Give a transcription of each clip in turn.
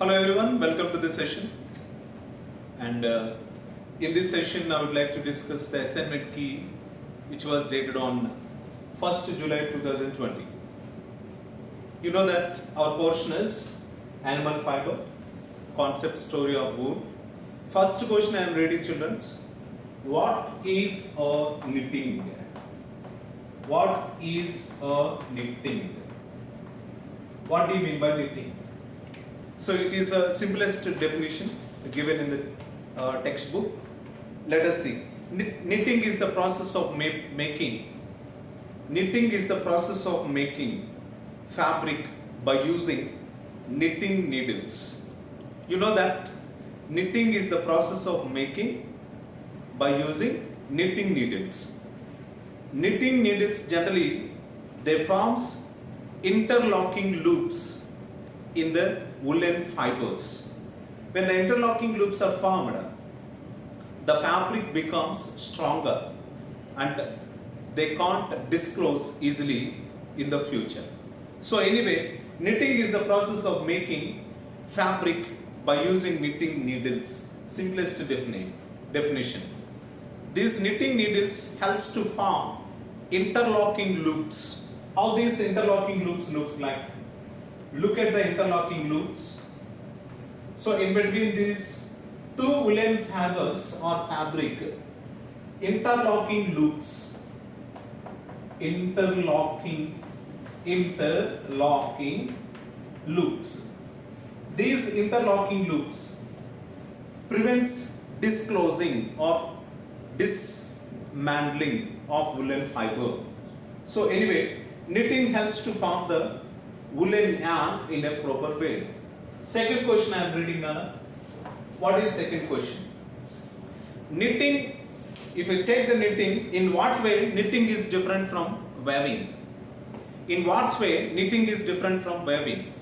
Hello everyone, welcome to this session. And in this session, I would like to discuss the assignment key, which was dated on 1st July 2020. You know that our portion is animal fiber, concept story of wool. First question I am reading, children. What is a knitting? What is a knitting? What do you mean by knitting? So it is a simplest definition given in the textbook. Let us see. Knitting is the process of making. Knitting is the process of making fabric by using knitting needles. You know that knitting is the process of making by using knitting needles. Knitting needles generally they forms interlocking loops in the woolen fibers. When the interlocking loops are formed, the fabric becomes stronger and they can't disclose easily in the future. So anyway, knitting is the process of making fabric by using knitting needles. Simplest definition. These knitting needles helps to form interlocking loops. How these interlocking loops looks like? Look at the interlocking loops. So in between these two woolen fibers or fabric, interlocking loops, interlocking loops. These interlocking loops prevents disclosing or dismantling of woolen fiber. So anyway, knitting helps to form the woolen yarn in a proper way. Second question I am reading now. What is second question? Knitting, if you take the knitting, in what way knitting is different from weaving? In what way knitting is different from weaving?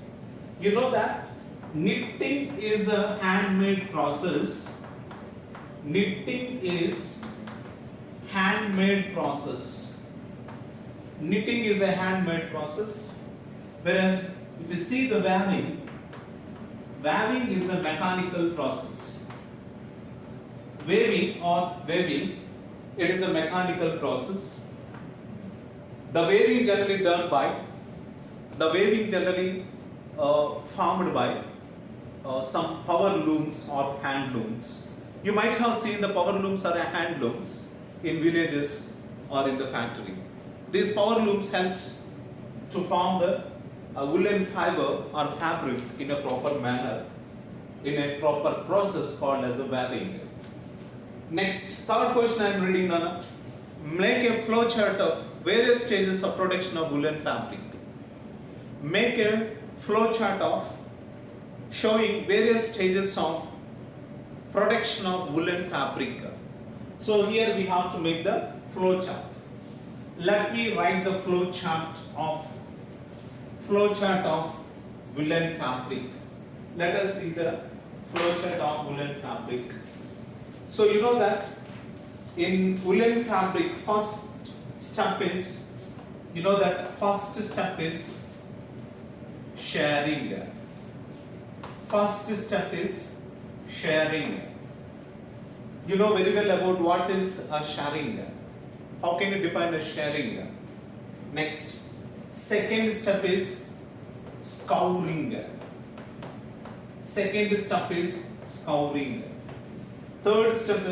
You know that knitting is a handmade process. Knitting is handmade process. Knitting is a handmade process. Whereas if you see the weaving is a mechanical process. Weaving, it is a mechanical process. The weaving generally formed by some power looms or hand looms. You might have seen the power looms or hand looms in villages or in the factory. These power looms helps to form the woolen fiber or fabric in a proper manner, in a proper process called as a weaving. Next, third question I am reading now. Make a flow chart of various stages of production of woolen fabric. Make a flow chart of showing various stages of production of woolen fabric. So here we have to make the flow chart. Let me write the flow chart of woolen fabric. Let us see the flow chart of woolen fabric. So you know that in woolen fabric, first step is sharing. First step is sharing. You know very well about what is a sharing. How can you define a sharing? Next. Second step is scouring. Third step is sorting. Fourth step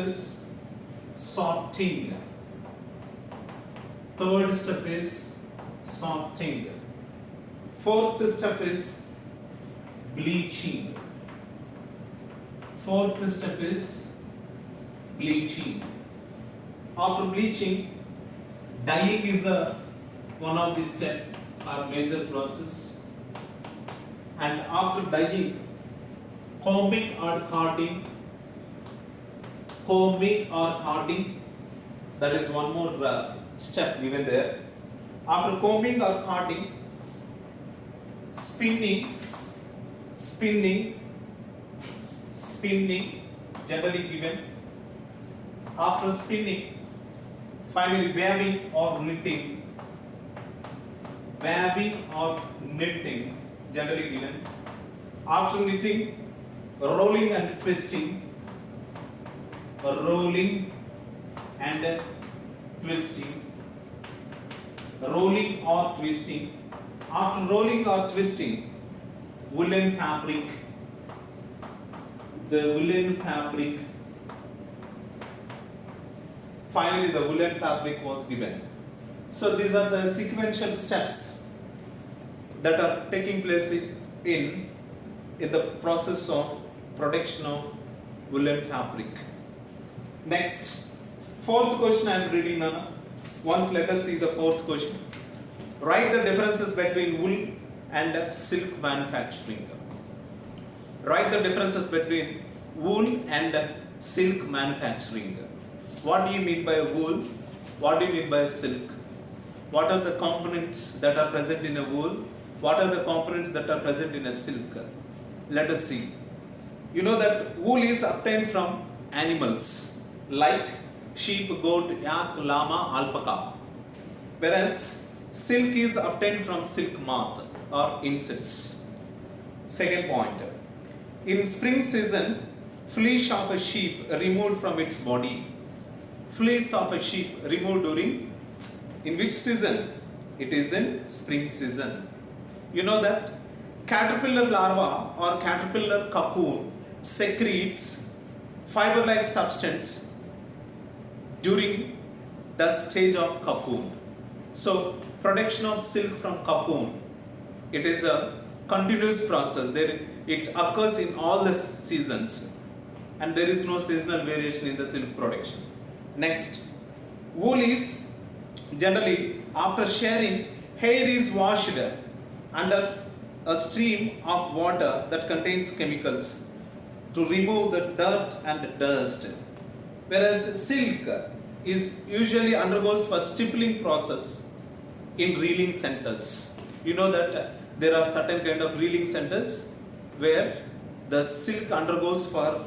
is bleaching. After bleaching, dyeing is the one of the step or major process, and after dyeing, combing or carding, that is one more step given there. After combing or carding, spinning generally given. After spinning, finally weaving or knitting generally given. After knitting, rolling and twisting, rolling and twisting, rolling or twisting. After rolling or twisting, woolen fabric, the woolen fabric, finally the woolen fabric was given. So these are the sequential steps that are taking place in the process of production of woolen fabric. Next, fourth question I am reading now. Once let us see the fourth question. Write the differences between wool and silk manufacturing. Write the differences between wool and silk manufacturing. What do you mean by wool? What do you mean by silk? What are the components that are present in a wool? What are the components that are present in a silk? Let us see. You know that wool is obtained from animals like sheep, goat, yak, llama, alpaca. Whereas silk is obtained from silk moth or insects. Second point. In spring season, fleece of a sheep removed from its body. Fleece of a sheep removed in which season? It is in spring season. You know that caterpillar larva or caterpillar cocoon secretes fiber-like substance during the stage of cocoon. So production of silk from cocoon, it is a continuous process. It occurs in all the seasons and there is no seasonal variation in the silk production. Next, wool is generally after shearing, hair is washed under a stream of water that contains chemicals to remove the dirt and dust. Whereas silk is usually undergoes for stiffling process in reeling centers. You know that there are certain kind of reeling centers where the silk undergoes for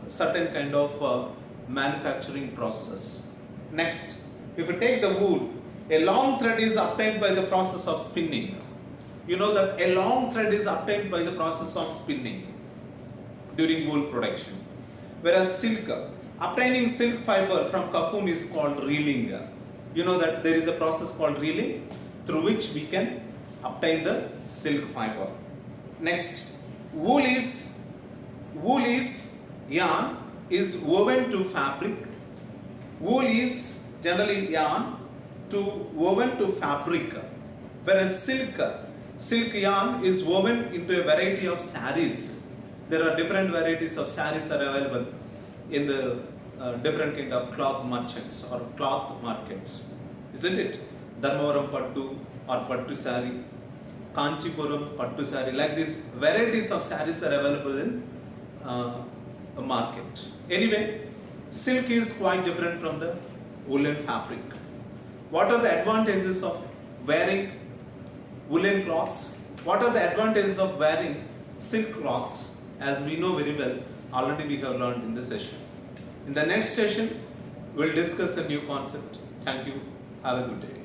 certain kind of manufacturing process. Next, if you take the wool, a long thread is obtained by the process of spinning. You know that a long thread is obtained by the process of spinning during wool production. Whereas silk, obtaining silk fiber from cocoon is called reeling. You know that there is a process called reeling through which we can obtain the silk fiber. Next, wool is yarn is woven to fabric. Wool is generally yarn woven to fabric. Whereas silk yarn is woven into a variety of saris. There are different varieties of saris are available in the different kind of cloth merchants or cloth markets, isn't it? Dharmavaram Pattu or Pattu sari, Kanchipuram Pattu sari, like these varieties of saris are available in a market. Anyway, silk is quite different from the woolen fabric. What are the advantages of wearing woolen cloths? What are the advantages of wearing silk cloths? As we know very well, already we have learned in this session. In the next session, we will discuss a new concept. Thank you. Have a good day.